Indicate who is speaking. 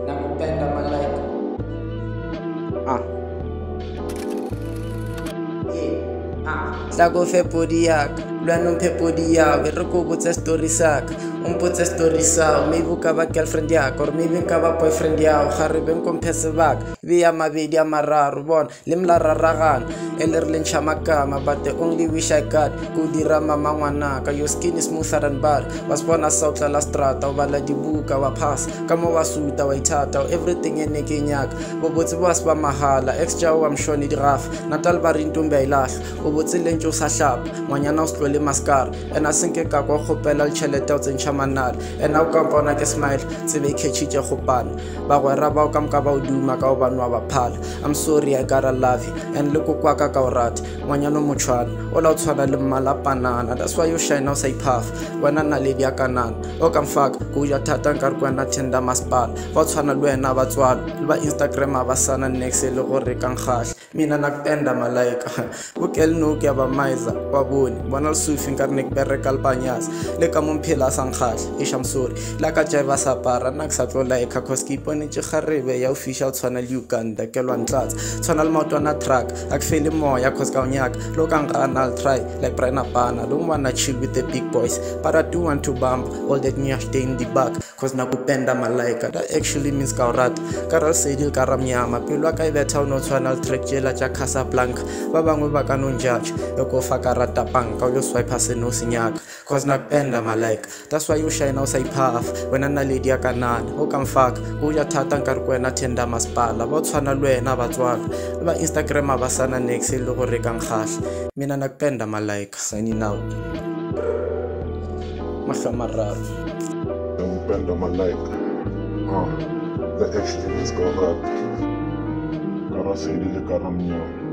Speaker 1: Nakupenda malaika. Tlako fepodi yaka lwanong phepodi yao e re ko botse story saka mpotse story sao maybe ka ba girlfriend yaka or maybe ka ba boyfriend yao ga re beng komphe sebaka be ya mabedi a mararo bona le mlararagana e le re le ntšha makama but the only wish I got ko dira mama ngwanaka your skin is smoother than butter wa spona sa o tlala strata o bala dibuka wa pass ka mo wa suta wa ithata everything e ne ke nyaka bo botse bo se ba mahala extra wa mshoni diraf natal ba rintumbe ilahla o botse lentse o sa hlapa ngwanyana o slole mascara ena senke ka go khopela le chelete o tsentšha manala ena o ka bona ke smile tsebe ketchitse khopana ba go ra ba o ka mka ba o duma ka o banwa ba phala I'm sorry I gotta love you and look kwa ka o rata ngwanyana mo tshwana o la o tshwana le mmala panana that's why you shine o sa iphafa wena na le dia kanana o ka mfaka go ja thata nka re kwena tenda masipala ba tshwana le wena ba tswala le ba Instagram ba sana next le gore ka ngahla mina nakupenda malaika bukel no ke ba maiza wa bone bona le sufi nka re ne ke bereka le banyas le ka momphela sang khahla I'm sorry la ka jaiva sapara na ke sa tlola e cause ke iponetse garebe ya official tshwana le Uganda ke lwa ntlatsa tshwana le maotwana track a ke fele moya cause ka onyaka lo ka ngana I'll try like Brian Apana don't wanna chill with the big boys but I do want to bump all that nyash day in the back cause nakupenda malaika that actually means ka rat karal sedil karamnyama pelo ka ibetha o no tshwana le track jela ja Casablanca ba bangwe ba ka no judge e ko fa ka rata panka o yo swipe se no senyaka cause nakupenda malaika that's why you shine o sa iphafa wena na lady ya kanana o ka mfaka go ja thata nka re kwena tenda masipala ba tshwana le wena ba tswala ba Instagram ba sana next le go re ka ngahla mina nakupenda malaika signing out mahlamararo
Speaker 2: nakupenda malaika the actually is go up kara sedile karamnya